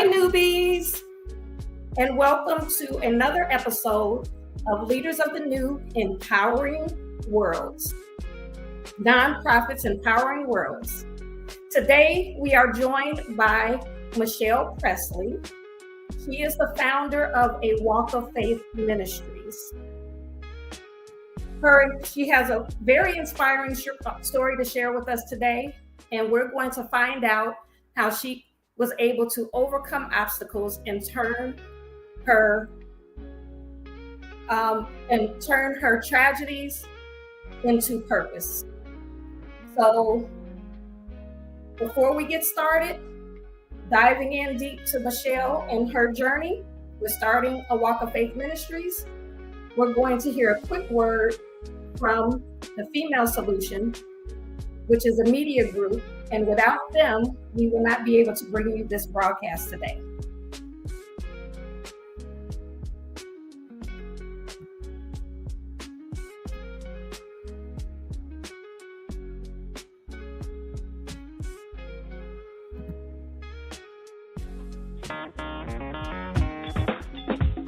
Hi, newbies, and welcome to another episode of Leaders of the New Empowering Worlds, Nonprofits Empowering Worlds. Today, we are joined by Michelle Pressley. She is the founder of AWOF Ministries. She has a very inspiring story to share with us today, and we're going to find out how she was able to overcome obstacles and turn her tragedies into purpose. So before we get started, diving in deep to Michelle and her journey, we're starting AWOF Ministries. We're going to hear a quick word from the Female Solution, which is a media group, and without them, we will not be able to bring you this broadcast today.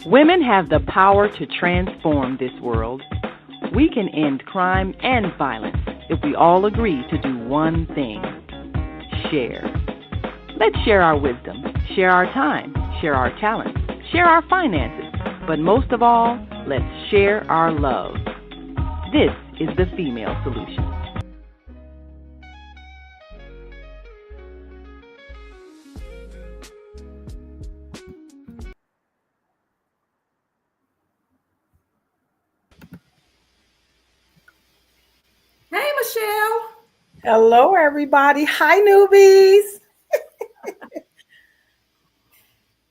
Women have the power to transform this world. We can end crime and violence if we all agree to do one thing: share. Let's share our wisdom, share our time, share our talents, share our finances, but most of all, let's share our love. This is the Female Solution. Hey, Michelle. Hello, everybody. Hi, newbies.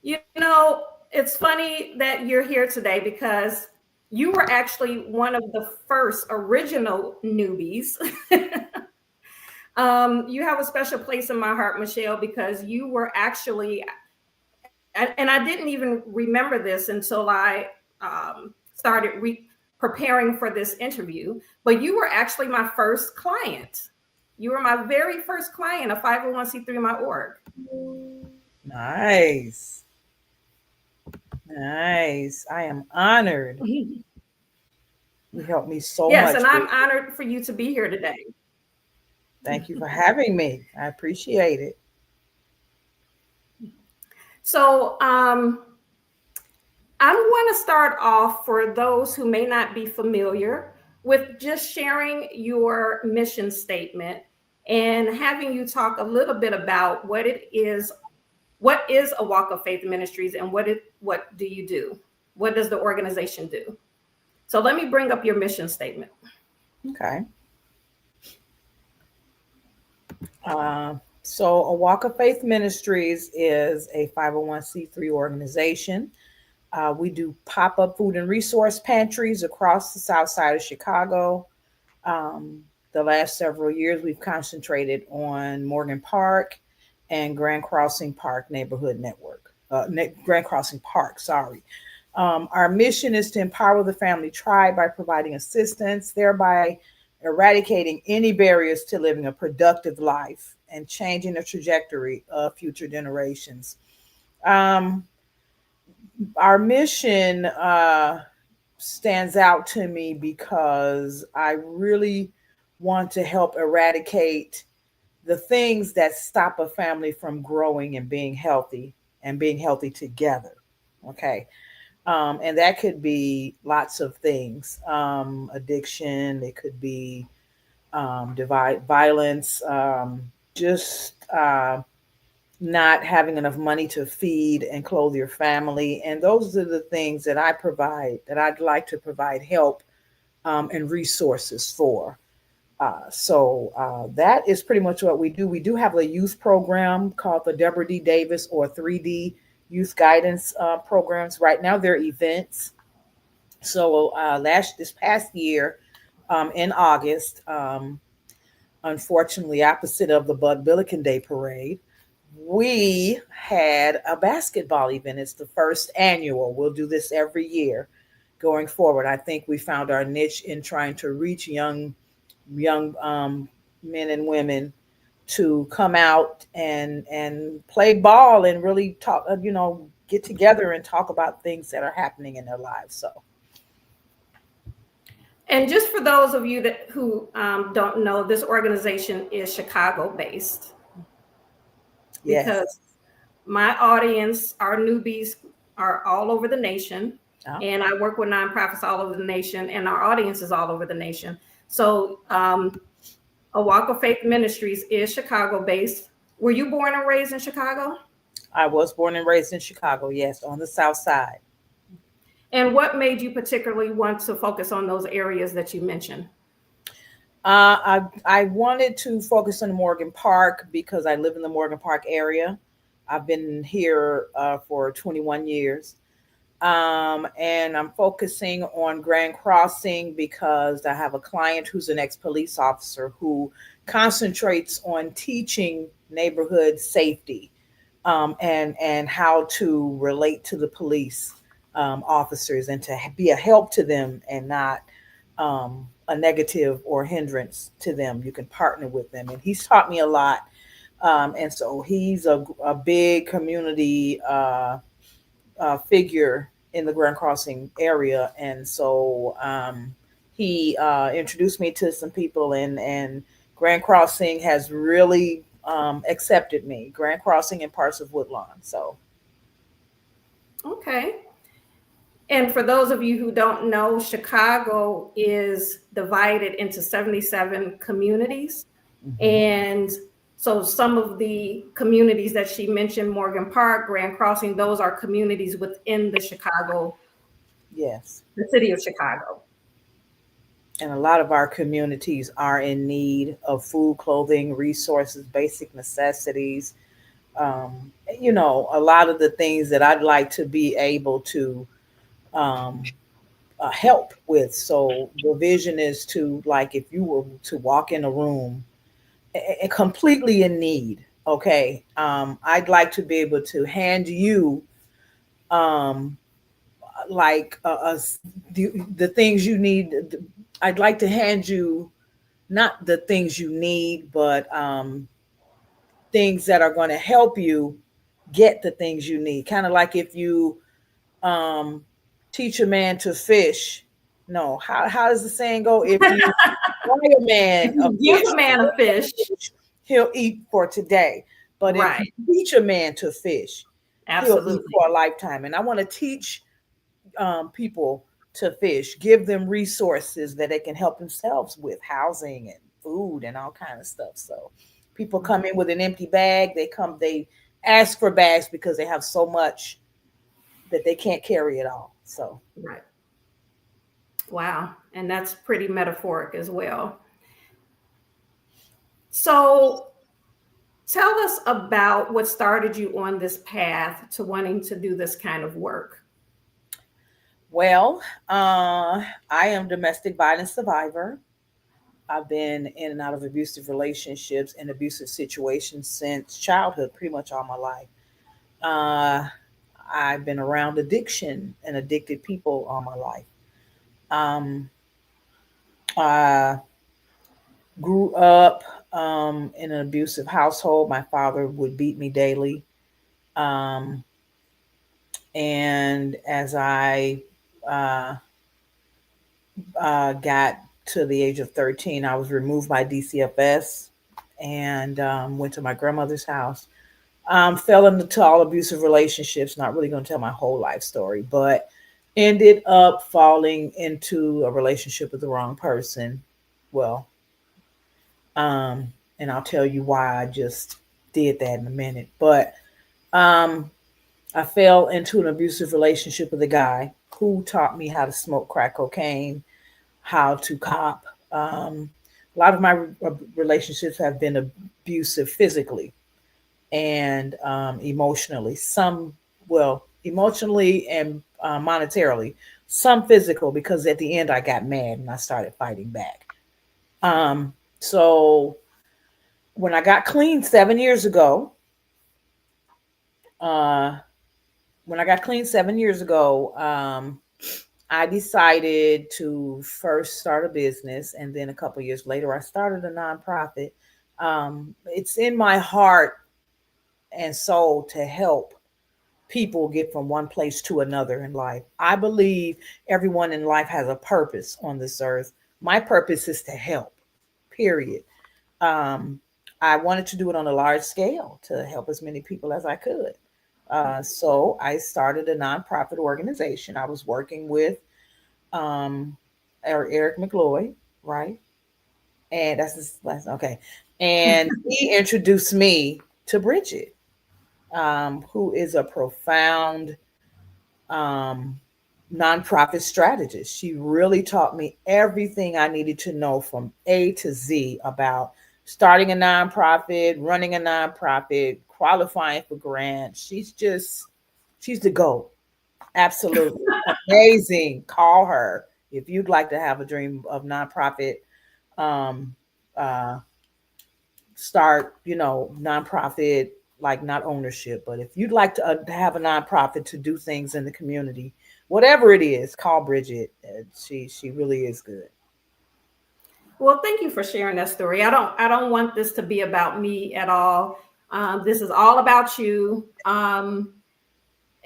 You know, it's funny that you're here today because you were actually one of the first original newbies. You have a special place in my heart, Michelle, because you were actually, and I didn't even remember this until I started preparing for this interview, but you were actually my first client. You were my very first client of 501c3 in my org. Nice. I am honored. You helped me so much. Yes, and I'm honored for you to be here today. Thank you for having me. I appreciate it. So I want to start off, for those who may not be familiar, with just sharing your mission statement and having you talk a little bit about what it is. What is AWOF Ministries, and what do you do? What does the organization do? So let me bring up your mission statement. Okay. So AWOF Ministries is a 501c3 organization. We do pop-up food and resource pantries across the south side of Chicago. The last several years, we've concentrated on Morgan Park and Grand Crossing Park neighborhood network. Grand Crossing Park, sorry. Our mission is to empower the family tribe by providing assistance, thereby eradicating any barriers to living a productive life and changing the trajectory of future generations. Our mission stands out to me because I really want to help eradicate the things that stop a family from growing and being healthy together. Okay. And that could be lots of things. Addiction, it could be violence, just not having enough money to feed and clothe your family. And those are the things that I'd like to provide help and resources for. So that is pretty much what we do. We do have a youth program called the Deborah D. Davis or 3D Youth Guidance programs. Right now they're events. So this past year in August, unfortunately opposite of the Bud Billiken Day Parade, we had a basketball event. It's the first annual. We'll do this every year going forward. I think we found our niche in trying to reach young men and women to come out and play ball and really talk, get together and talk about things that are happening in their lives. So And just for those of you who don't know, this organization is Chicago based, yes. because my audience, our newbies, are all over the nation. Oh, And I work with nonprofits all over the nation, and our audience is all over the nation. So, AWOF Ministries is Chicago based. Were you born and raised in Chicago? I was born and raised in Chicago, yes, on the South Side. And what made you particularly want to focus on those areas that you mentioned? I wanted to focus on Morgan Park because I live in the Morgan Park area. I've been here for 21 years. And I'm focusing on Grand Crossing because I have a client who's an ex-police officer who concentrates on teaching neighborhood safety, and how to relate to the police officers and to be a help to them and not a negative or hindrance to them. You can partner with them, and he's taught me a lot. And so he's a big community figure in the Grand Crossing area, and so he introduced me to some people, and Grand Crossing has really accepted me. Grand Crossing and parts of Woodlawn. So Okay. And for those of you who don't know, Chicago is divided into 77 communities. mhm. And so some of the communities that she mentioned, Morgan Park, Grand Crossing, those are communities within Yes, the city of Chicago. and a lot of our communities are in need of food, clothing, resources, basic necessities. A lot of the things that I'd like to be able to um, help with. So the vision is to, like, if you were to walk in a room completely in need, okay, I'd like to be able to hand you um, like the things you need. I'd like to hand you not the things you need, but things that are going to help you get the things you need. Kind of like if you um, teach a man to fish. No, how does the saying go? If you buy a If man a you give a fish, man a fish, he'll eat for today. But if you right, teach a man to fish, he'll eat absolutely. for a lifetime. And I want to teach people to fish, give them resources that they can help themselves with, housing and food and all kind of stuff. So people come in with an empty bag. They ask for bags because they have so much that they can't carry it all. So Right. Wow. And that's pretty metaphoric as well. So tell us about what started you on this path to wanting to do this kind of work. well, I am domestic violence survivor. I've been in and out of abusive relationships and abusive situations since childhood, pretty much all my life. Uh, I've been around addiction and addicted people all my life. Um, I grew up in an abusive household. My father would beat me daily. Um, and as I uh, got to the age of 13, I was removed by DCFS and went to my grandmother's house. Fell into all abusive relationships. Not really going to tell my whole life story, but ended up falling into a relationship with the wrong person. Well, and I'll tell you why I just did that in a minute. But um, I fell into an abusive relationship with a guy who taught me how to smoke crack cocaine, how to cop. A lot of my relationships have been abusive physically and emotionally. Some, well, emotionally and monetarily. Some physical because at the end I got mad and I started fighting back. So when I got clean 7 years ago, uh, when I got clean 7 years ago, I decided to first start a business, and then a couple years later, I started a nonprofit It's in my heart and soul to help people get from one place to another in life. I believe everyone in life has a purpose on this earth. My purpose is to help, period. Um, I wanted to do it on a large scale to help as many people as I could. So I started a nonprofit organization. I was working with um, Eric McLeod, right? And that's his last, okay. And he introduced me to Bridget, who is a profound um, nonprofit strategist. She really taught me everything I needed to know from A to Z about starting a nonprofit, running a nonprofit, qualifying for grants. She's the GOAT. Absolutely amazing. Call her if you'd like to have a dream of nonprofit. Um, uh, Start, nonprofit, like not ownership, but if you'd like to have a nonprofit to do things in the community, whatever it is, call Bridget. She really is good. Well, thank you for sharing that story. I don't want this to be about me at all. This is all about you. And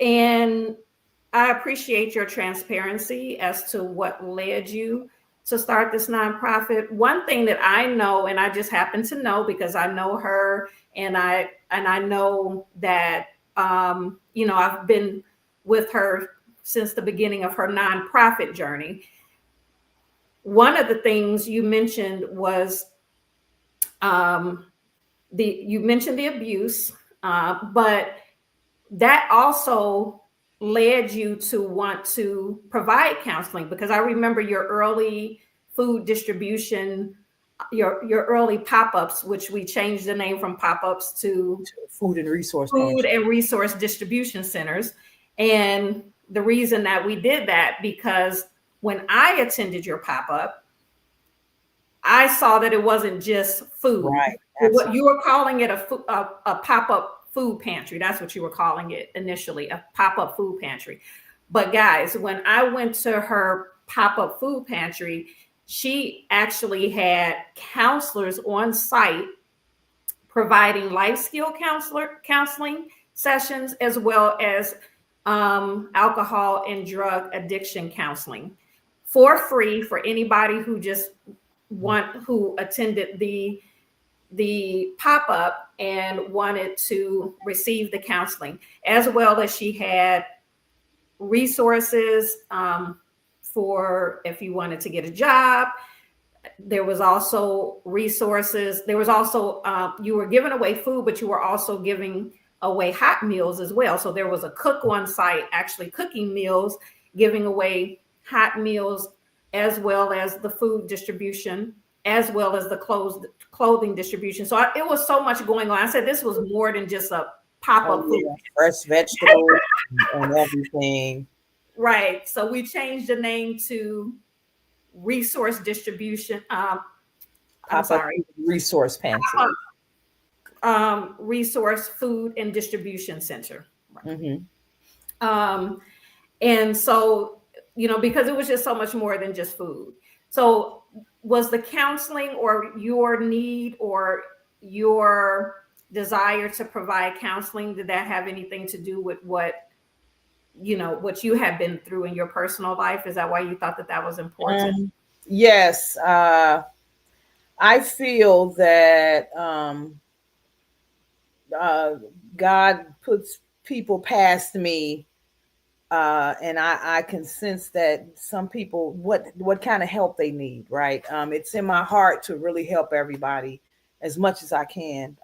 I appreciate your transparency as to what led you to start this nonprofit. One thing that I know, and I just happen to know because I know her, and I know that I've been with her since the beginning of her nonprofit journey. One of the things you mentioned was um, you mentioned the abuse, but that also led you to want to provide counseling, because I remember your early food distribution, your early pop-ups, which we changed the name from pop-ups to Food and resource food pantry. and resource distribution centers. And the reason that we did that, because when I attended your pop-up, I saw that it wasn't just food. Right. What Absolutely. you were calling it a pop-up food pantry. That's what you were calling it initially, a pop-up food pantry. But guys, when I went to her pop-up food pantry, she actually had counselors on site providing life skill counseling sessions, as well as alcohol and drug addiction counseling for free for anybody who attended the pop-up and wanted to receive the counseling, as well as she had resources for if you wanted to get a job. There was also resources. There was also you were giving away food, but you were also giving away hot meals as well. So there was a cook on site actually cooking meals, giving away hot meals, as well as the food distribution, as well as the clothing distribution. So it was so much going on. I said this was more than just a pop-up Oh food. yeah, fresh vegetables and everything. Right. So we changed the name to resource distribution. I'm Pop up sorry, resource pantry. resource food and distribution center. Hmm. Um, and so, because it was just so much more than just food. So was the counseling or your need or your desire to provide counseling, did that have anything to do with what you have been through in your personal life? Is that why you thought that was important? Yes, I feel that uh, God puts people past me, and I can sense that some people what kind of help they need. Right, it's in my heart to really help everybody as much as I can,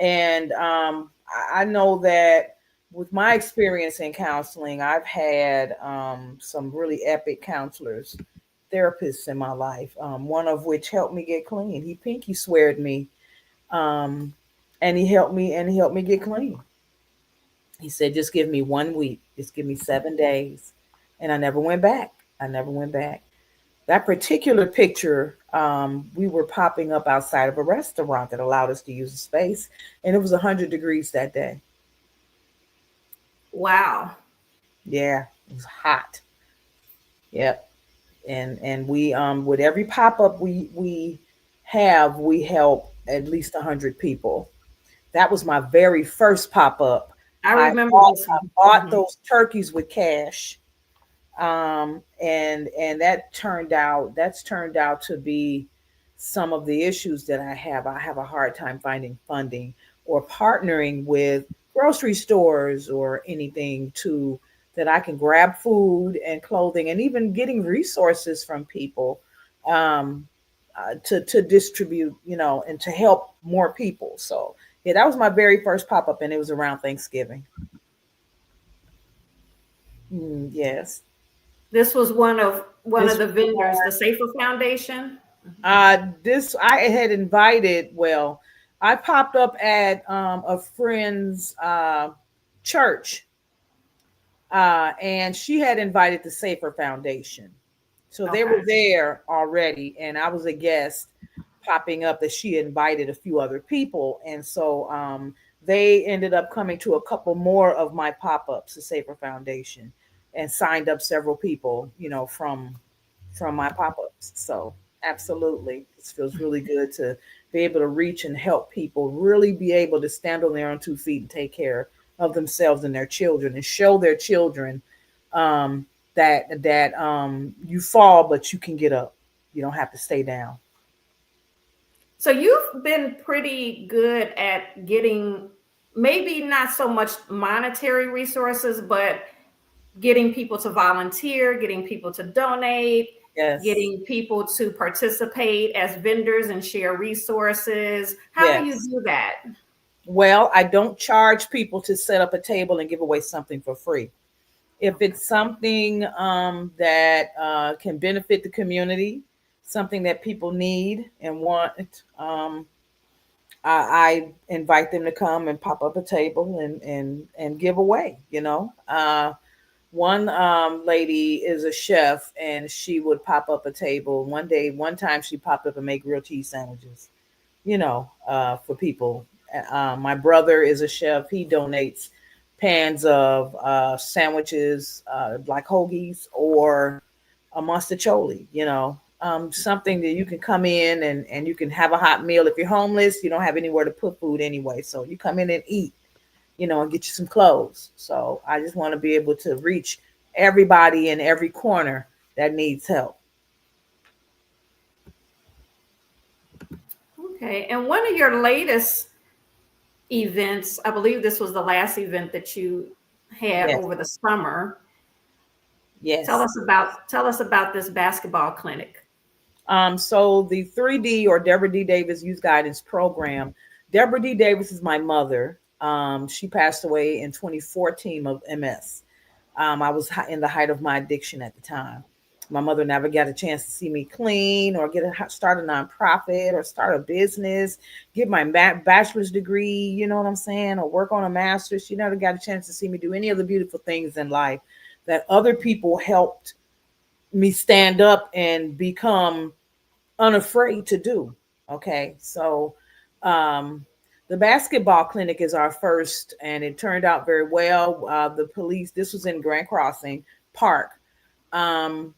and I know that with my experience in counseling, I've had some really epic counselors, therapists in my life. One of which helped me get clean. He pinky sweared me, um, and he helped me get clean. He said, "Just give me 1 week. Just give me 7 days," and I never went back. I never went back. That particular picture, we were popping up outside of a restaurant that allowed us to use the space, and it was 100 degrees that day. Wow. Yeah, it was hot. Yep. And we with every pop up we we help at least 100 people. That was my very first pop-up. I I remember bought, this I one. bought Mhm. those turkeys with cash. And that's turned out to be some of the issues that I have. I have a hard time finding funding or partnering with grocery stores or anything to that I can grab food and clothing and even getting resources from people, um, to distribute, and to help more people. So yeah, that was my very first pop up, and it was around Thanksgiving. Yes, This was one of this the vendors, the Safer Foundation. This I had invited. Well, I popped up at a friend's church, and she had invited the Safer Foundation, so they were Okay. there already, and I was a guest popping up that she invited a few other people, and so they ended up coming to a couple more of my pop-ups, the Safer Foundation, and signed up several people, from my pop-ups. So absolutely, it feels really good to be able to reach and help people really be able to stand on their own 2 feet and take care of themselves and their children and show their children, um, that you fall but you can get up. You don't have to stay down. So you've been pretty good at getting maybe not so much monetary resources, but getting people to volunteer, getting people to donate, Yes. getting people to participate as vendors and share resources. How do you Yes. do that? Well, I don't charge people to set up a table and give away something for free. If Okay. it's something that can benefit the community, something that people need and want, I invite them to come and pop up a table and give away. One lady is a chef, and she would pop up a table. One time, she popped up and made grilled cheese sandwiches, for people. My brother is a chef. He donates pans of sandwiches, like hoagies or a monster something that you can come in and you can have a hot meal. If you're homeless, you don't have anywhere to put food anyway. So you come in and eat, and get you some clothes. So I just want to be able to reach everybody in every corner that needs help. Okay. And one of your latest events, I believe this was the last event that you had Yes. over the summer. Tell Yes. us about this basketball clinic. So the 3D, or Deborah D. Davis Youth Guidance Program. Deborah D. Davis is my mother. She passed away in 2014 of MS. I was in the height of my addiction at the time. My mother never got a chance to see me clean or start a nonprofit or start a business, get my bachelor's degree, you know what I'm saying, or work on a master's. She never got a chance to see me do any of the beautiful things in life that other people helped me stand up and become unafraid to do. Okay, so um, the basketball clinic is our first, and it turned out very well. The police, this was in Grand Crossing Park, um,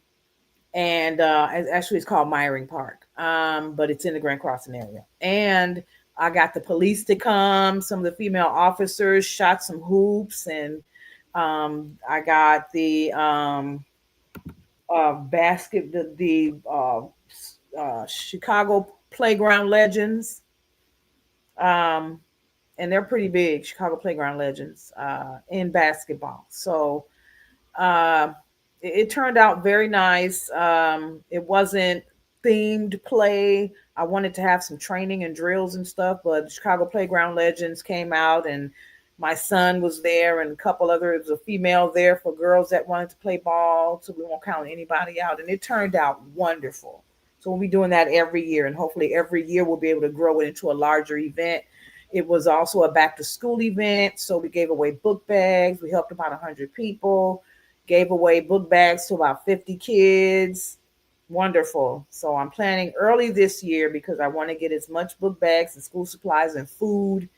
and actually it's called Myring Park, but it's in the Grand Crossing area. And I got the police to come. Some of the female officers shot some hoops, and I got the Chicago Playground Legends, um, and they're pretty big. Chicago Playground Legends in basketball. So uh, it turned out very nice. It wasn't themed play. I wanted to have some training and drills and stuff, but Chicago Playground Legends came out, and my son was there, and a couple others, a female there for girls that wanted to play ball. So we won't count anybody out, and it turned out wonderful. So we'll be doing that every year, and hopefully every year we'll be able to grow it into a larger event. It was also a back to school event, so we gave away book bags. We helped about 100 people, gave away book bags to about 50 kids. Wonderful. So I'm planning early this year because I want to get as much book bags and school supplies and food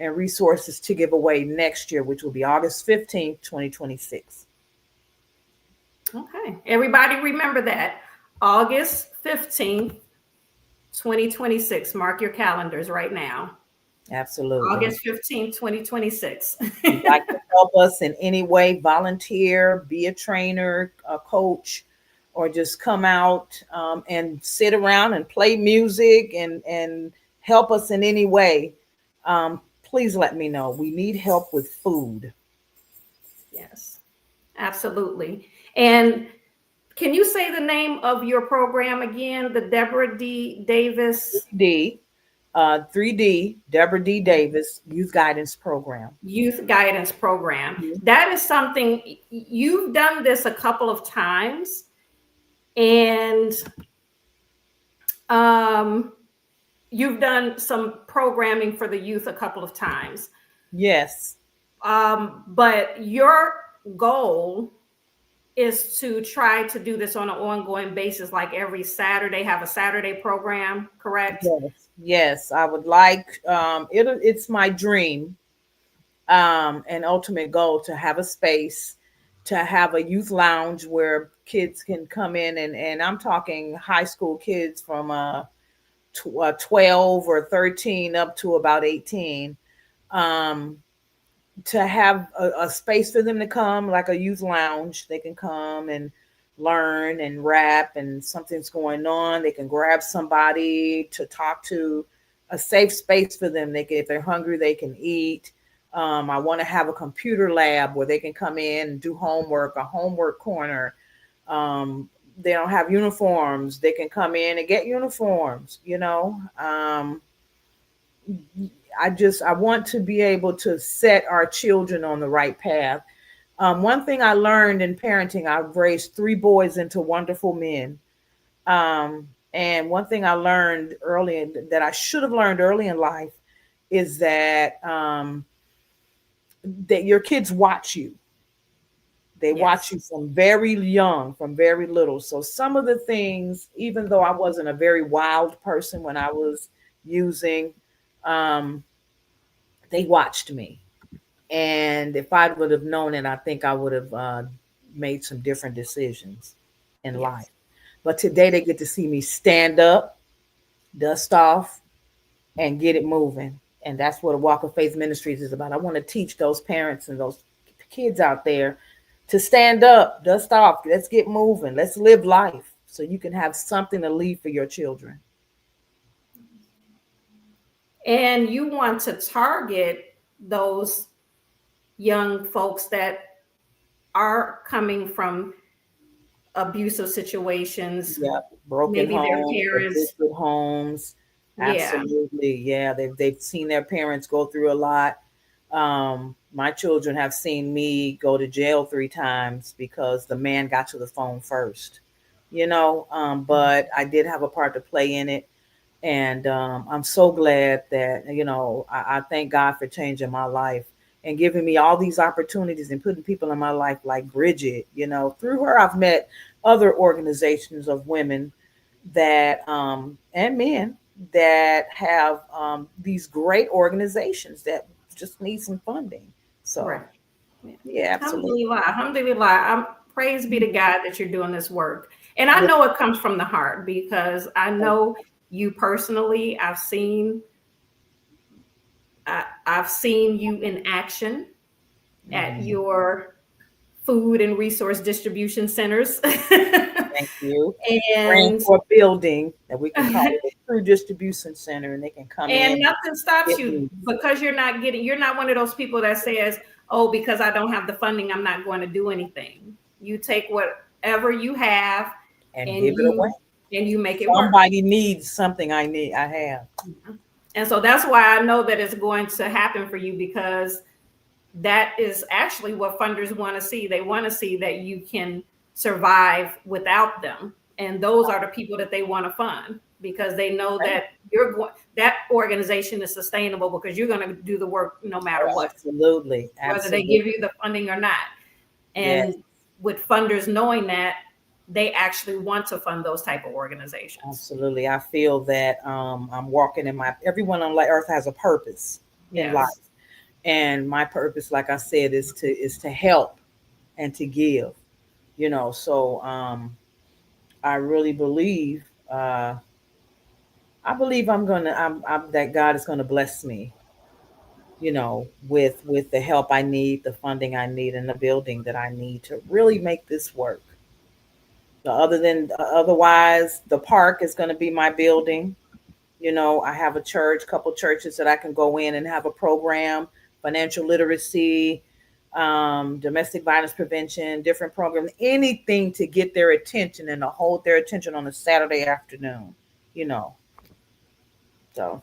and resources to give away next year, which will be August 15th, 2026. Okay. Everybody remember that. August 15th, 2026. Mark your calendars right now. Absolutely. August 15th, 2026. If you'd like to help us in any way, volunteer, be a trainer, a coach, or just come out and sit around and play music and help us in any way, please let me know. We need help with food. Yes, absolutely. And can you say the name of your program again? The Deborah D. Davis 3D, 3D, Deborah D. Davis Youth Guidance Program. Youth Guidance Program. Mhm. That is something you've done this a couple of times, and you've done some programming for the youth a couple of times. Yes. But your goal is to try to do this on an ongoing basis, like every Saturday, have a Saturday program, correct? Yes. Yes. I would like, it's my dream and ultimate goal to have a space, to have a youth lounge where kids can come in, and I'm talking high school kids from 12 or 13 up to about 18, to have a space for them to come, like a youth lounge. They can come and learn and rap, and something's going on, they can grab somebody to talk to, a safe space for them. They can, if they're hungry, they can eat. I want to have a computer lab where they can come in and do homework, a homework corner. They don't have uniforms, they can come in and get uniforms, I want to be able to set our children on the right path. One thing I learned in parenting, I've raised 3 boys into wonderful men. And one thing I learned early, that I should have learned early in life, is that that your kids watch you. They watch you from very young, from very little. So some of the things, even though I wasn't a very wild person when I was using, they watched me. And if I would have known it, I think I would have made some different decisions in life. But today they get to see me stand up, dust off, and get it moving. And that's what a Walk of Faith Ministries is about. I want to teach those parents and those kids out there to stand up, dust off, let's get moving, let's live life so you can have something to leave for your children. And you want to target those young folks that are coming from abusive situations. Yeah, broken maybe homes, their parents. addicted homes. Absolutely, yeah. They've seen their parents go through a lot. My children have seen me go to jail 3 times because the man got to the phone first. But I did have a part to play in it. And I'm so glad that, I thank God for changing my life and giving me all these opportunities and putting people in my life like Bridget. Through her, I've met other organizations of women that, and men that have these great organizations that just need some funding. So, Right. yeah, absolutely. Alhamdulillah. Praise be to God that you're doing this work. And I know it comes from the heart, because I know you personally. I've seen you in action at your food and resource distribution centers. Thank you. And for a building that we can call it a true distribution center, and they can come in. And nothing stops you, because you're not one of those people that says, oh, because I don't have the funding, I'm not going to do anything. You take whatever you have and give it away. And you make it work. Somebody needs something I have. And so that's why I know that it's going to happen for you, because that is actually what funders want to see. They want to see that you can survive without them. And those are the people that they want to fund, because they know that that organization is sustainable, because you're going to do the work no matter what. Absolutely. Whether they give you the funding or not. And with funders knowing that, they actually want to fund those type of organizations. Absolutely. I feel that I'm walking in everyone on earth has a purpose in life. And my purpose, like I said, is to help and to give, so I really believe I believe I'm that God is gonna bless me, with the help I need, the funding I need, and the building that I need to really make this work. Otherwise, the park is going to be my building. I have a church, couple churches that I can go in and have a program, financial literacy, domestic violence prevention, different programs, anything to get their attention and to hold their attention on a Saturday afternoon, you know. So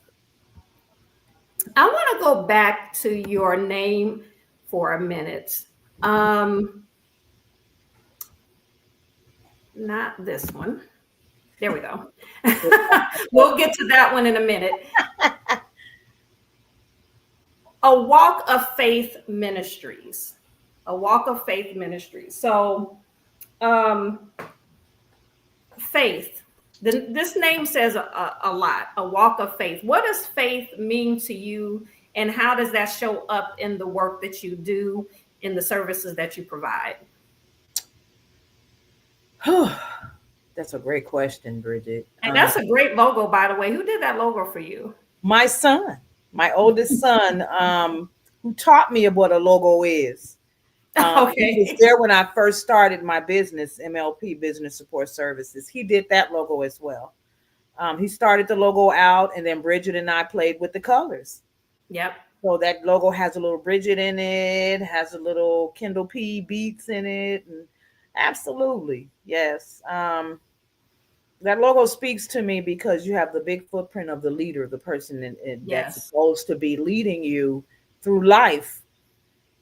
I want to go back to your name for a minute. Not this one. There we go. We'll get to that one in a minute. AWOF Ministries. AWOF Ministries. So, faith. This name says a lot. A walk of faith. What does faith mean to you, and how does that show up in the work that you do, in the services that you provide? That's a great question, Bridget. And that's a great logo, by the way. Who did that logo for you? My son, my oldest son, who taught me what a logo is. Okay. He was there when I first started my business, MLP Business Support Services. He did that logo as well. He started the logo out, and then Bridget and I played with the colors. Yep. So that logo has a little Bridget in it, has a little Kendall P beats in it, and absolutely, yes. That logo speaks to me because you have the big footprint of the leader, the person Yes. that's supposed to be leading you through life.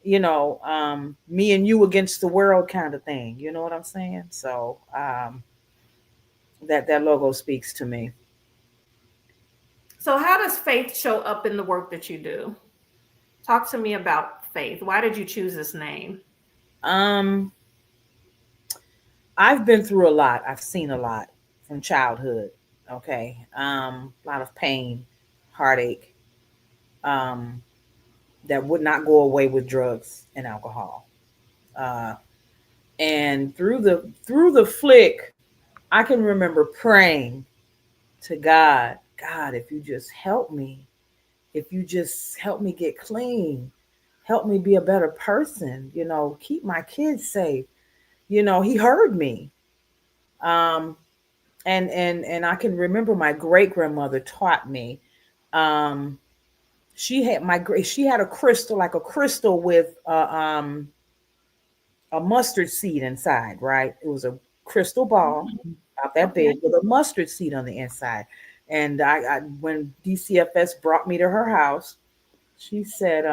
Me and you against the world kind of thing. You know what I'm saying? So that logo speaks to me. So how does faith show up in the work that you do? Talk to me about faith. Why did you choose this name? I've been through a lot. I've seen a lot from childhood. Okay. A lot of pain, heartache, that would not go away with drugs and alcohol. And through the flick, I can remember praying to God, if you just help me, if you just help me get clean, help me be a better person, keep my kids safe. He heard me. And I can remember my great grandmother taught me. She had a crystal, like a crystal with a mustard seed inside, right? It was a crystal ball about that big with a mustard seed on the inside. And I when DCFS brought me to her house, she said,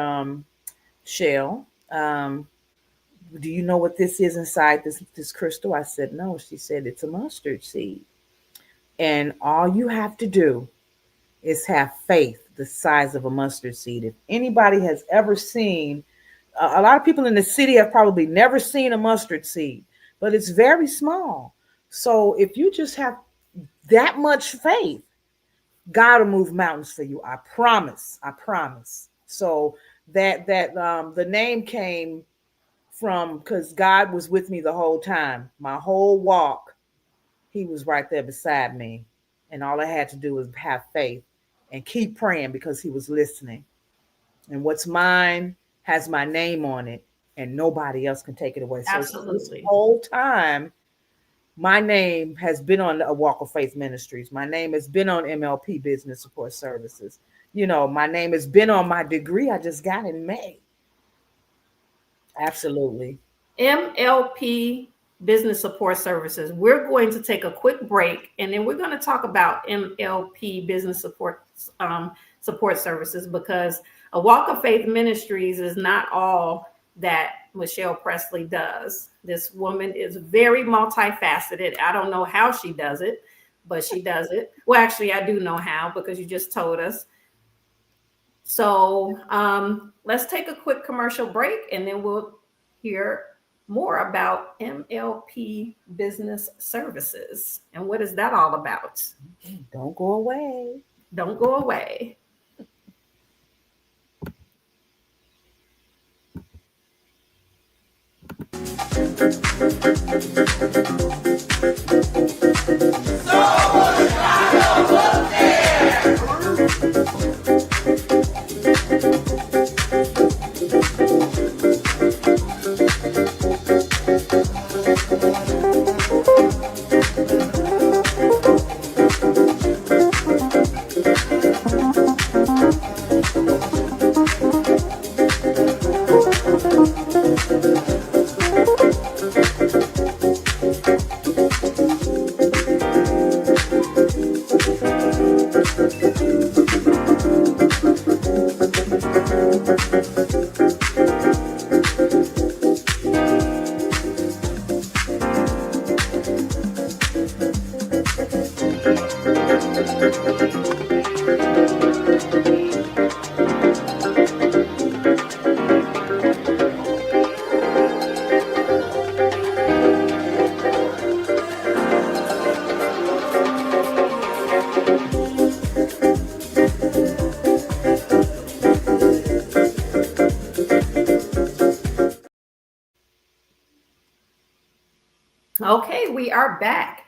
Shell, do you know what this is inside this crystal? I said, no. She said, it's a mustard seed. And all you have to do is have faith the size of a mustard seed. If anybody has ever seen, a lot of people in the city have probably never seen a mustard seed, but it's very small. So if you just have that much faith, God will move mountains for you. I promise. So that the name came from, because God was with me the whole time, my whole walk. He was right there beside me, and all I had to do was have faith and keep praying because he was listening. And what's mine has my name on it, and nobody else can take it away. Absolutely. So this whole time, my name has been on AWOF Ministries. My name has been on MLP Business Support Services. My name has been on my degree I just got in May. Absolutely. MLP Business Support Services. We're going to take a quick break, and then we're going to talk about MLP Business Support Services, because AWOF Ministries is not all that Michelle Pressley does. This woman is very multifaceted. I don't know how she does it, but she does it. Well, actually, I do know how, because you just told us. So let's take a quick commercial break, and then we'll hear more about MLP Business Services. And what is that all about? Don't go away. Don't go away. So Okay, we are back.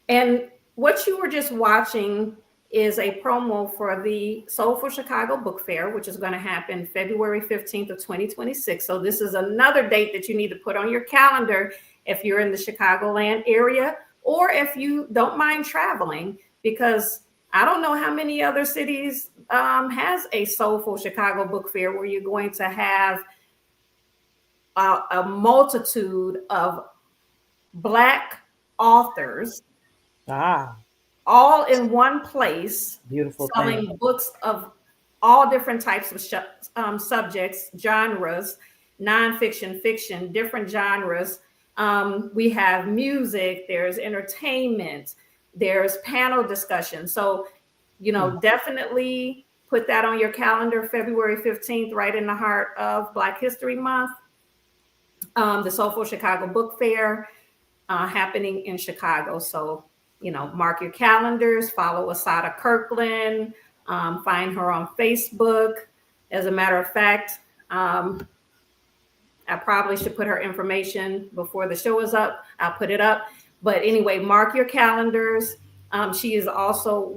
And what you were just watching is a promo for the Soulful Chicago Book Fair, which is going to happen February 15th of 2026. So this is another date that you need to put on your calendar if you're in the Chicagoland area, or if you don't mind traveling, because I don't know how many other cities has a Soulful Chicago Book Fair where you're going to have a multitude of Black authors all in one place, Beautiful selling thing. books of all different types of subjects, genres, nonfiction, fiction, different genres. We have music, there's entertainment, there's panel discussion. So, definitely put that on your calendar, February 15th, right in the heart of Black History Month. The Soulful Chicago Book Fair happening in Chicago. So, mark your calendars, follow Asada Kirkland, find her on Facebook. As a matter of fact, I probably should put her information before the show is up. I'll put it up. But anyway, mark your calendars. She is also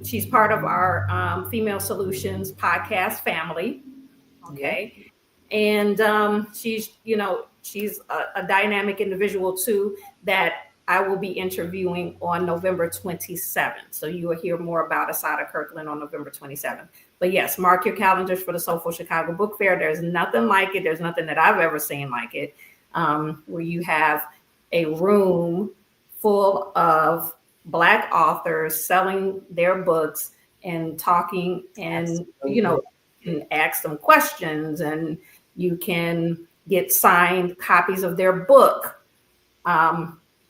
she's part of our Female Solutions podcast family. Okay. Yeah. And she's a dynamic individual too that I will be interviewing on November 27th. So you will hear more about Asada Kirkland on November 27th. But yes, mark your calendars for the Soulful Chicago Book Fair. There's nothing like it. There's nothing that I've ever seen like it, where you have a room full of Black authors selling their books and talking, and Absolutely. You can ask them questions, and you can get signed copies of their book.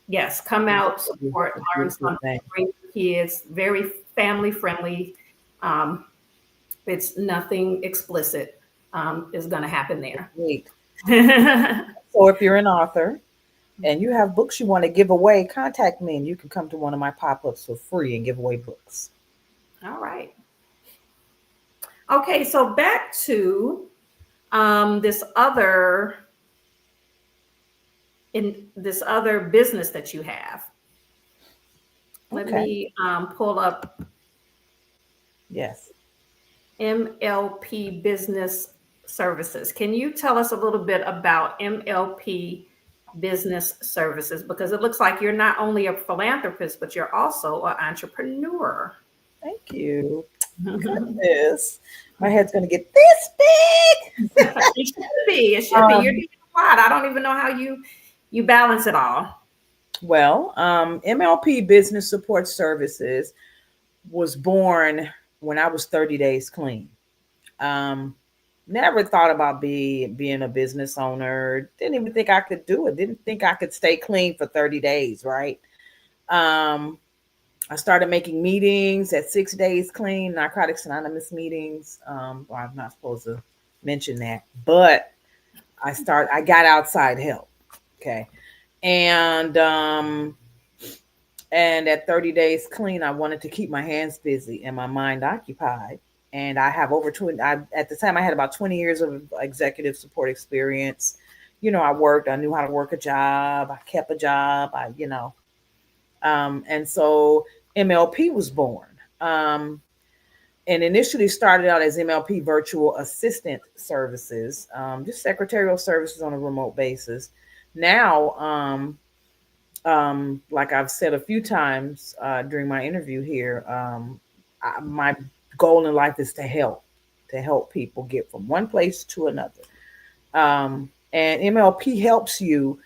Yes, come out, support, learn something, bring kids, very family friendly. It's nothing explicit is going to happen there. So if you're an author and you have books you want to give away, contact me and you can come to one of my pop-ups for free and give away books. All right. Okay, so back to this other business that you have. Let me pull up. Yes. MLP Business Services. Can you tell us a little bit about MLP Business Services? Because it looks like you're not only a philanthropist, but you're also an entrepreneur. Thank you. Goodness. My head's going to get this big. It should be. It should be. You're doing a lot. I don't even know how you balance it all. Well, MLP Business Support Services was born when I was 30 days clean. Never thought about being a business owner. Didn't even think I could do it. Didn't think I could stay clean for 30 days, right? I started making meetings at 6 days clean, Narcotics Anonymous meetings. Well, I'm not supposed to mention that, but I got outside help. Okay. And at 30 days clean, I wanted to keep my hands busy and my mind occupied. And I have over 20, at the time I had about 20 years of executive support experience. I worked, I knew how to work a job. I kept a job, and so MLP was born. And initially started out as MLP virtual assistant services, just secretarial services on a remote basis. Now, like I've said a few times during my interview here, my goal in life is to help people get from one place to another. And MLP helps you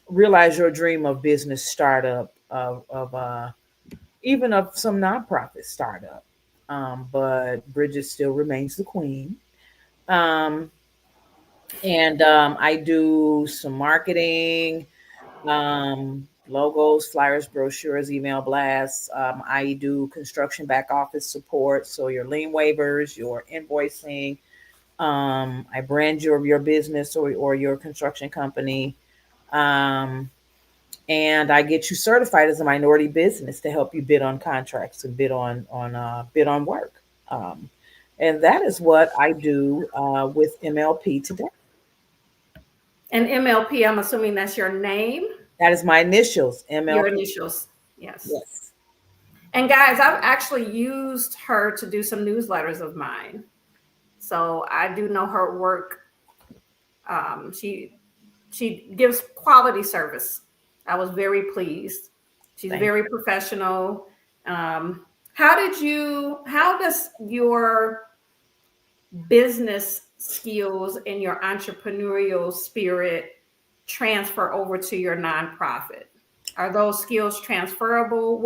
realize your dream of business startup, of even of some nonprofit startup. But Bridget still remains the queen. Um, and I do some marketing, logos, flyers, brochures, email blasts. I do construction back office support, so your lien waivers, your invoicing. I brand your business or your construction company. Um, and I get you certified as a minority business to help you bid on contracts and bid on work. Um, and that is what I do with MLP today. And MLP, I'm assuming that's your name? That is my initials, MLP. Your initials, yes. Yes. And guys, I've actually used her to do some newsletters of mine. So I do know her work. She gives quality service. I was very pleased. She's very professional. How does your business skills and your entrepreneurial spirit transfer over to your nonprofit? Are those skills transferable?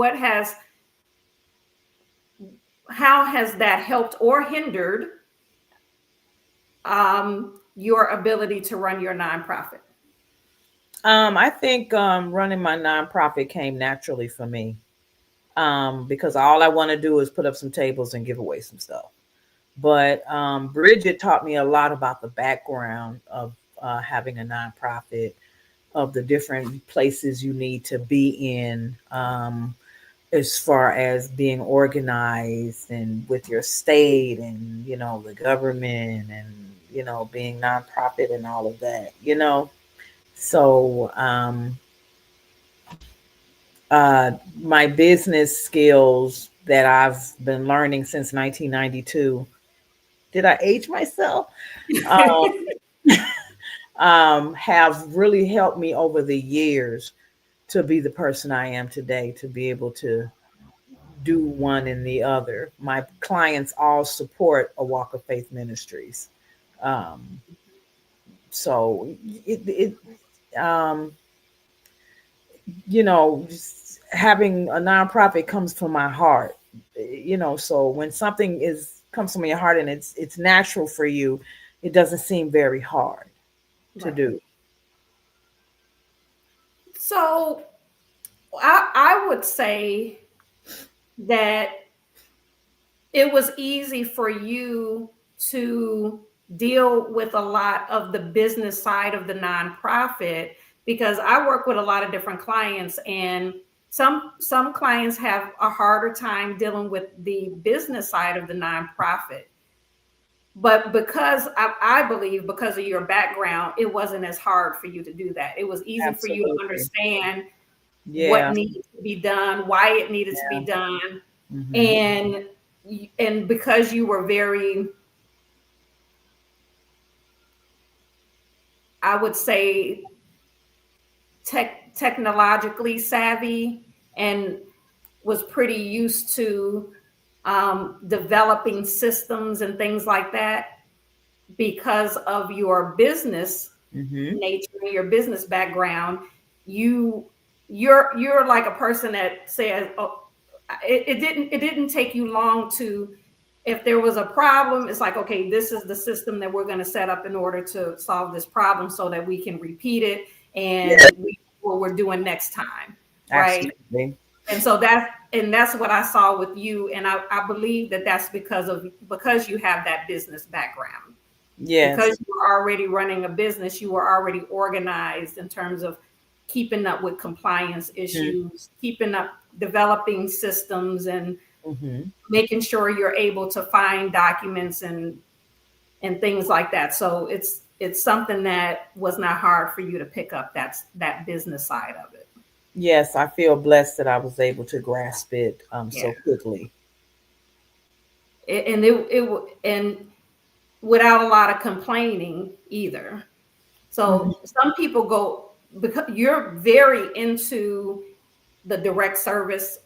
How has that helped or hindered your ability to run your nonprofit? I think running my nonprofit came naturally for me because all I want to do is put up some tables and give away some stuff. But Bridget taught me a lot about the background of having a nonprofit, of the different places you need to be in as far as being organized and with your state and, the government and, being nonprofit and all of that, So my business skills that I've been learning since 1992. Did I age myself? Have really helped me over the years to be the person I am today, to be able to do one and the other. My clients all support AWOF Ministries. So just having a nonprofit comes from my heart, so when something comes from your heart and it's natural for you, it doesn't seem very hard to do. So I would say that it was easy for you to deal with a lot of the business side of the nonprofit, because I work with a lot of different clients, and some clients have a harder time dealing with the business side of the nonprofit. But because I believe because of your background, it wasn't as hard for you to do that. It was easy for you to understand what needed to be done, why it needed to be done. And because you were very, I would say, technologically savvy and was pretty used to developing systems and things like that, because of your business nature, your business background, you're like a person that says, oh, it didn't take you long to, if there was a problem, it's like, okay, this is the system that we're going to set up in order to solve this problem so that we can repeat it and what we're doing next time. Right. Absolutely. And so that's what I saw with you. And I believe that's because you have that business background. Yes. Because you were already running a business, you were already organized in terms of keeping up with compliance issues, keeping up, developing systems, and making sure you're able to find documents and things like that. So it's something that was not hard for you to pick up. That's that business side of it. Yes, I feel blessed that I was able to grasp it so quickly. And without a lot of complaining either. So some people go, because you're very into the direct service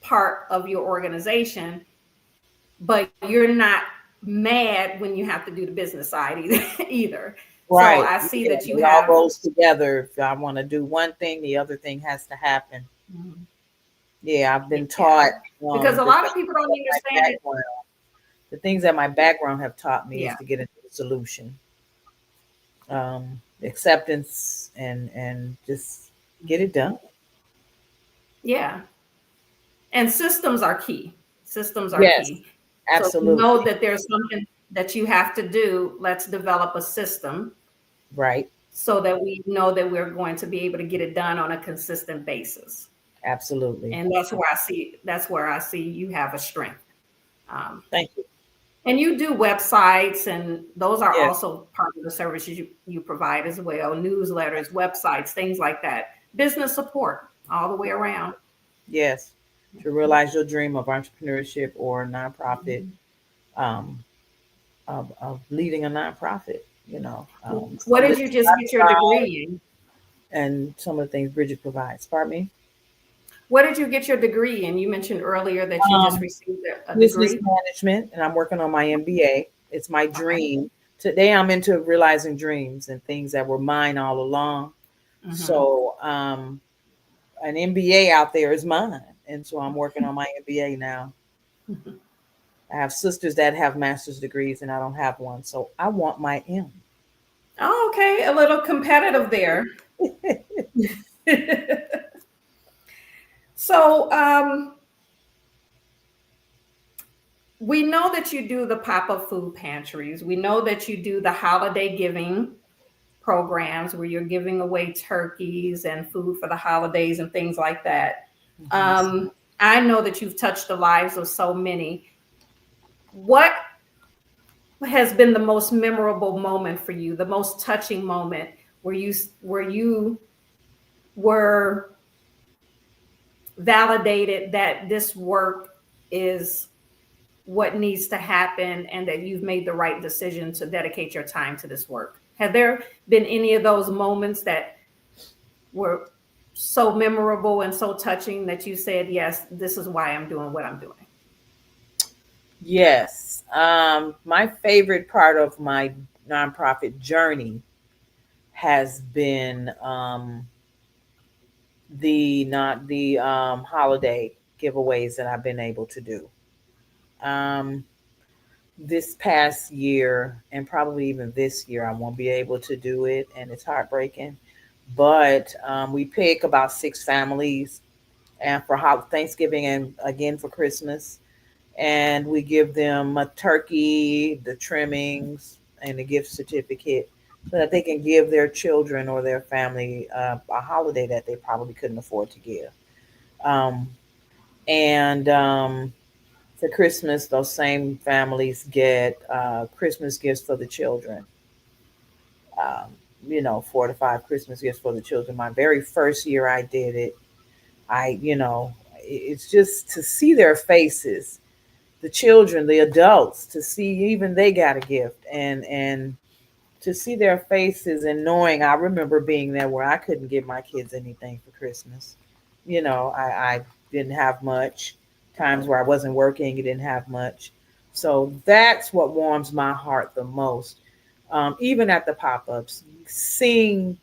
part of your organization, but you're not mad when you have to do the business side either. So Right. I see Yeah. that you It all have. goes together. If I want to do one thing, the other thing has to happen. Mhm. Yeah, I've been Yeah, taught because a the lot of things people don't that my understand it. background, the things that my background have taught me is Yeah, to get into the solution, acceptance, and just get it done. yeah. And systems are key. Systems are Yes, key. So if you know absolutely. that there's something that you have to do, let's develop a system Right. so that we know that we're going to be able to get it done on a consistent basis. Absolutely. And that's where I see you have a strength. Um, Thank you. and you do websites, and those are Yes. also part of the services you provide as well. Newsletters, websites, things like that. Business support all the way around. Yes. To realize your dream of entrepreneurship or nonprofit, Mhm. um, of leading a nonprofit, What some of did the you things just I get your provide degree in? and some of the things Bridget provides. Pardon me. What did you get your degree in? You mentioned earlier that you just Um, received a Business degree. management, and I'm working on my MBA. It's my Okay. dream. Today, I'm into realizing dreams and things that were mine all along. Hmm. So, an MBA out there is mine, and so I'm working on my MBA now. I have sisters that have master's degrees, and I don't have one, so I want my M. Oh, okay. A little competitive there. So, we know that you do the pop-up food pantries. We know that you do the holiday giving programs where you're giving away turkeys and food for the holidays and things like that. Mhm. I know that you've touched the lives of so many. What has been the most memorable moment for you, the most touching moment where you were validated that this work is what needs to happen and that you've made the right decision to dedicate your time to this work? Have there been any of those moments that were so memorable and so touching that you said, yes, this is why I'm doing what I'm doing? Yes. My favorite part of my nonprofit journey has been the not the holiday giveaways that I've been able to do. Um, this past year, and probably even this year, I won't be able to do it, and it's heartbreaking. But we pick about 6 families, and for Thanksgiving and again for Christmas, and we give them a turkey, the trimmings, and a gift certificate so that they can give their children or their family a holiday that they probably couldn't afford to give. Um, and For Christmas, those same families get Christmas gifts for the children. Um, 4 to 5 Christmas gifts for the children. My very first year I did it, it's just to see their faces, the children, the adults, to see even they got a gift, and to see their faces and knowing. I remember being there where I couldn't give my kids anything for Christmas. I didn't have much. Times where I wasn't working, it didn't have much. So that's what warms my heart the most. Even at the pop-ups, seeing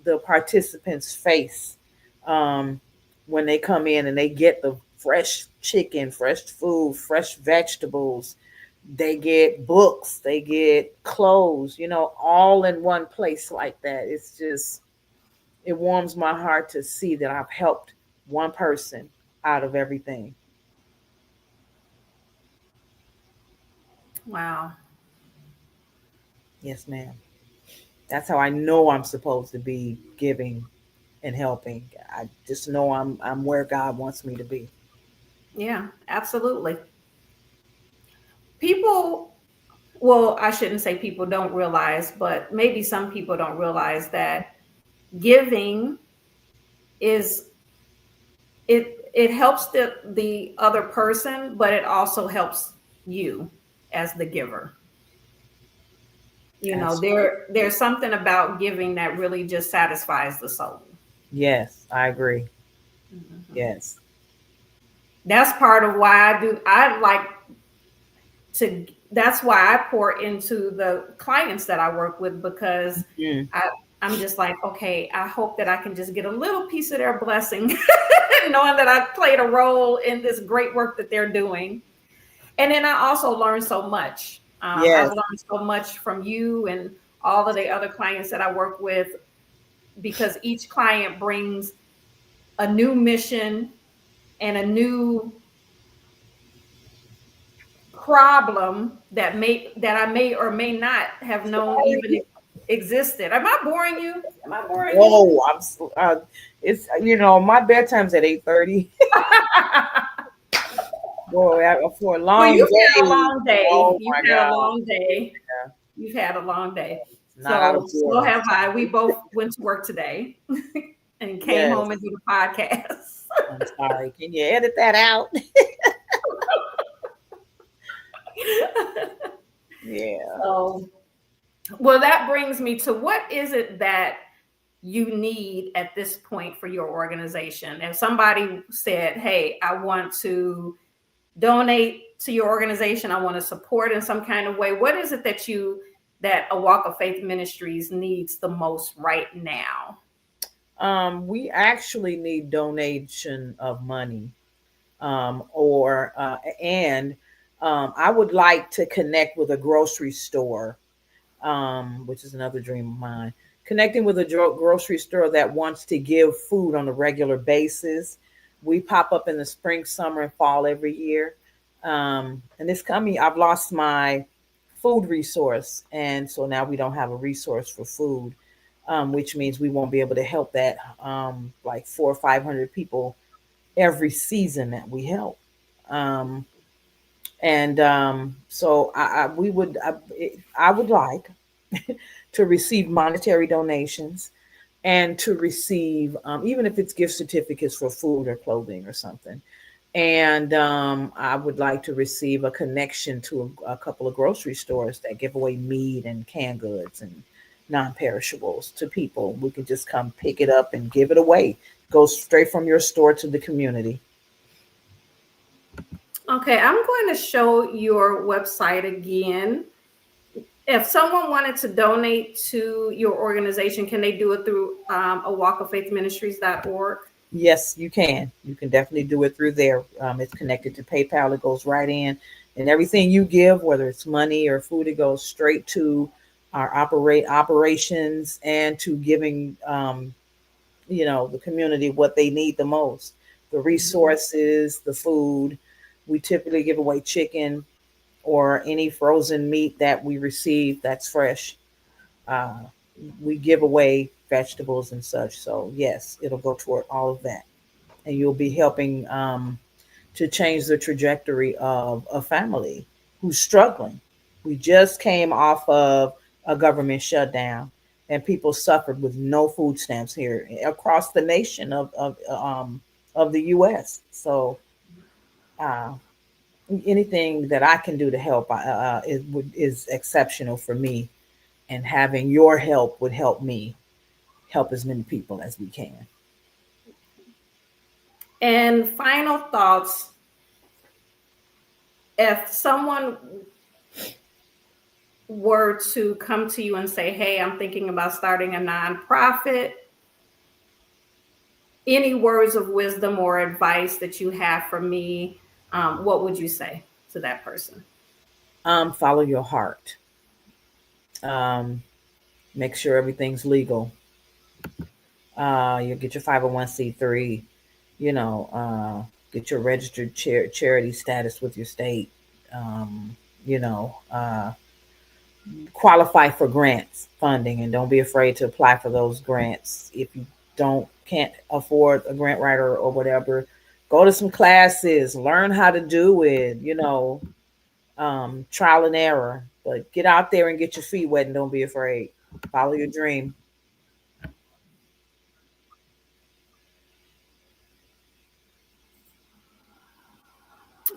the participants' face um, when they come in and they get the fresh chicken, fresh food, fresh vegetables, they get books, they get clothes, all in one place like that. It warms my heart to see that I've helped one person out of everything. Wow. Yes, ma'am. That's how I know I'm supposed to be giving and helping. I just know I'm where God wants me to be. Yeah, absolutely. People, well, I shouldn't say people don't realize, but maybe some people don't realize that giving is it helps the other person, but it also helps you as the giver. Absolutely. There's something about giving that really just satisfies the soul. Yes, I agree. Mhm. Yes. That's part of why I like that's why I pour into the clients that I work with, because Mm. I, I'm just like, okay, I hope that I can just get a little piece of their blessing, knowing that I played a role in this great work that they're doing. And then I also learned so much. I've Yes. learned so much from you and all of the other clients that I work with, because each client brings a new mission and a new problem that I may or may not have known even existed. Am I boring you? Am I boring you? Whoa, it's my bedtime's at 8:30. Boy, for a Well, long you've had a day. long day. Oh You've my had a God. long day. Yeah. You've had a long day. It's not out of So order. have I. We both went to work today and came home and Yes. did a podcast. I'm sorry. Can you edit that out? Yeah. So, well, that brings me to, what is it that you need at this point for your organization? If somebody said, hey, I want to donate to your organization, I want to support in some kind of way, what is it that A Walk of Faith Ministries needs the most right now? We actually need donation of money. Or and I would like to connect with a grocery store, which is another dream of mine. Connecting with a grocery store that wants to give food on a regular basis. We pop up in the spring, summer, and fall every year. And this coming, I've lost my food resource, and so now we don't have a resource for food, which means we won't be able to help that like 400 or 500 people every season that we help. Um, and so I would like to receive monetary donations and to receive, even if it's gift certificates for food or clothing or something. And I would like to receive a connection to a couple of grocery stores that give away meat and canned goods and non-perishables to people. We could just come pick it up and give it away. Go straight from your store to the community. Okay, I'm going to show your website again. If someone wanted to donate to your organization, can they do it through a walk of faith ministries.org? Yes, you can. You can definitely do it through there. It's connected to PayPal. It goes right in, and everything you give, whether it's money or food, it goes straight to our operations and to giving, the community what they need the most, the resources, the food. We typically give away chicken or any frozen meat that we receive that's fresh. Uh, we give away vegetables and such. So yes, it'll go toward all of that, and you'll be helping to change the trajectory of a family who's struggling. We just came off of a government shutdown, and people suffered with no food stamps here across the nation of the U.S. So uh, anything that I can do to help is exceptional for me, and having your help would help me help as many people as we can. And final thoughts, if someone were to come to you and say, hey, I'm thinking about starting a nonprofit, any words of wisdom or advice that you have for me, what would you say to that person? Follow your heart. Um, Make sure everything's legal. You get your 501c3, get your registered charity status with your state. Um, you know, uh, Qualify for grants funding, and don't be afraid to apply for those grants. If you can't afford a grant writer or whatever, go to some classes, learn how to do it. Trial and error, but get out there and get your feet wet and don't be afraid. Follow your dream.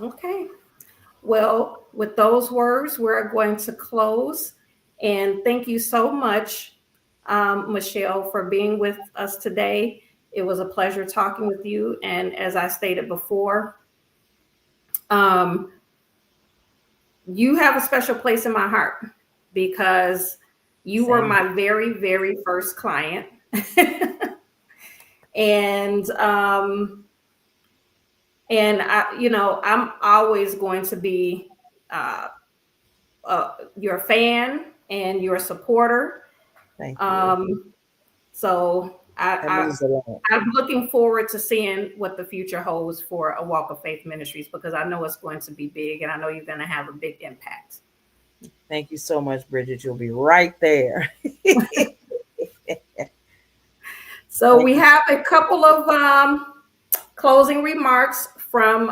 Okay. Well, with those words, we're going to close. And thank you so much, Michelle, for being with us today. It was a pleasure talking with you. And as I stated before, you have a special place in my heart because you were my very, very first client. And I'm always going to be your fan and your supporter. Thank you. So I'm looking forward to seeing what the future holds for A Walk of Faith Ministries, because I know it's going to be big, and I know you're going to have a big impact. Thank you so much, Bridget. You'll be right there. So we have a couple of closing remarks from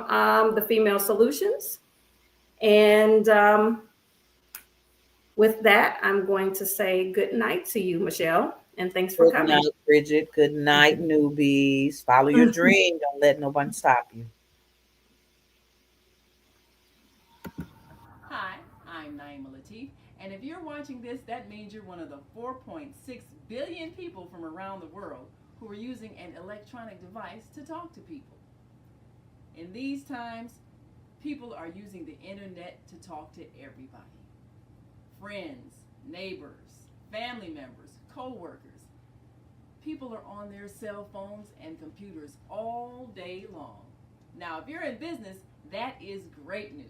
the Female Solutions. And with that, I'm going to say good night to you, Michelle. And thanks for coming. Good night, Bridget. Good night, newbies. Follow your dream. Don't let nobody stop you. Hi, I'm Naima Latif. And if you're watching this, that means you're one of the 4.6 billion people from around the world who are using an electronic device to talk to people. In these times, people are using the internet to talk to everybody. Friends, neighbors, family members, co-workers. People are on their cell phones and computers all day long. Now, if you're in business, that is great news.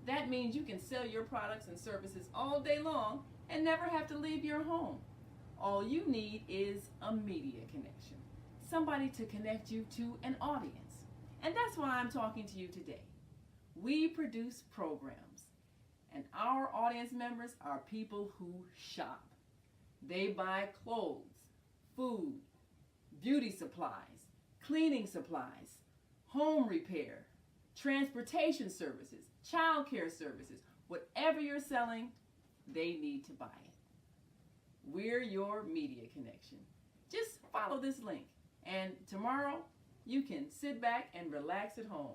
That means you can sell your products and services all day long and never have to leave your home. All you need is a media connection, somebody to connect you to an audience. And that's why I'm talking to you today. We produce programs, and our audience members are people who shop. They buy clothes, food, beauty supplies, cleaning supplies, home repair, transportation services, child care services. Whatever you're selling, they need to buy it. We're your media connection. Just follow this link, and tomorrow you can sit back and relax at home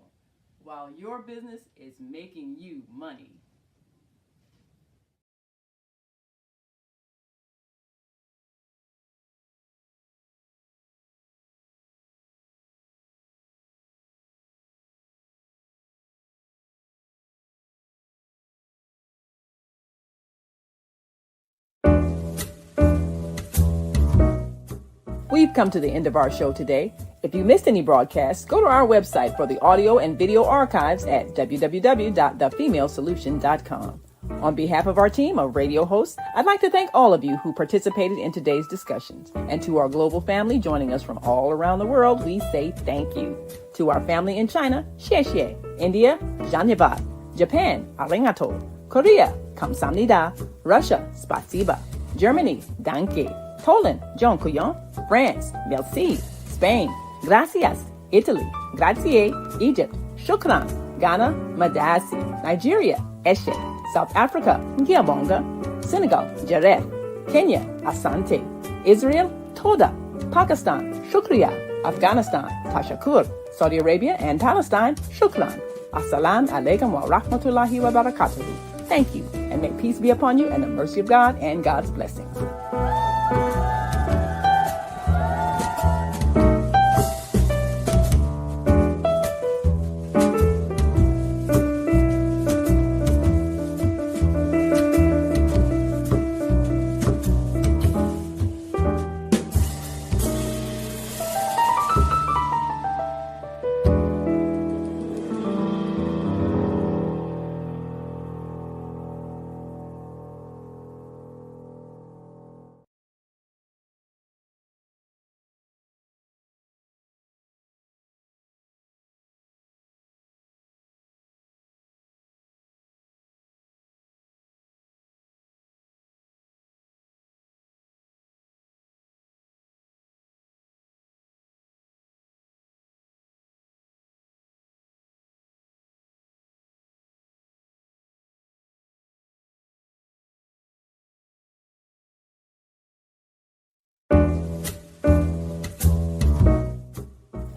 while your business is making you money. We've come to the end of our show today. If you missed any broadcasts, go to our website for the audio and video archives at www.thefemalesolution.com. On behalf of our team of radio hosts, I'd like to thank all of you who participated in today's discussions. And to our global family joining us from all around the world, we say thank you. To our family in China, xie xie. India, Dhanyavad. Japan, arigato. Korea, kamsamnida. Russia, spasiba. Germany, danke. Poland, dziękuję. France, merci. Spain, gracias. Italy, grazie. Egypt, shukran. Ghana, madasi. Nigeria, eshe. South Africa, ngiyabonga. Senegal, jaref. Kenya, asante. Israel, toda. Pakistan, shukriya. Afghanistan, tashakur. Saudi Arabia and Palestine, shukran. Assalamu alaikum wa rahmatullahi wa barakatuhu. Thank you, and may peace be upon you and the mercy of God and God's blessings.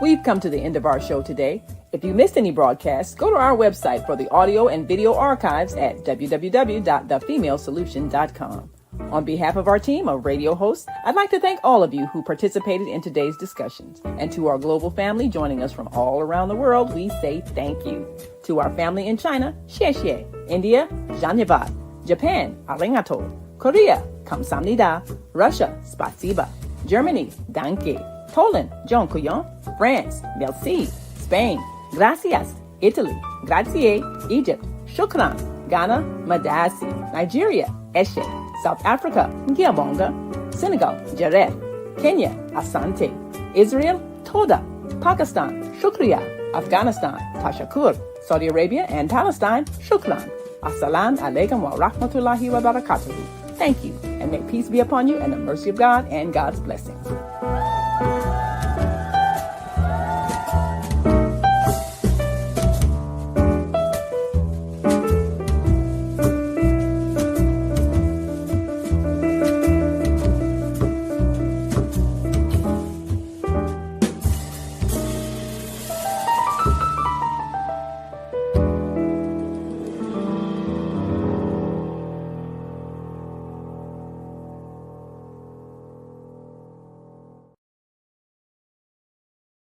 We've come to the end of our show today. If you missed any broadcasts, go to our website for the audio and video archives at www.thefemalesolution.com. On behalf of our team of radio hosts, I'd like to thank all of you who participated in today's discussions. And to our global family joining us from all around the world, we say thank you. To our family in China, xie xie. India, dhanyavad. Japan, arigato. Korea, kamsamnida. Russia, spasiba. Germany, danke. Poland, dziękuję. France, merci. Spain, gracias. Italy, grazie. Egypt, shukran. Ghana, madasi. Nigeria, eshe. South Africa, ngiyabonga. Senegal, jareh. Kenya, asante. Israel, toda. Pakistan, shukriya. Afghanistan, tashakur. Saudi Arabia and Palestine, shukran. Assalamu alaikum wa rahmatullahi wa barakatuhu. Thank you, and may peace be upon you and the mercy of God and God's blessings.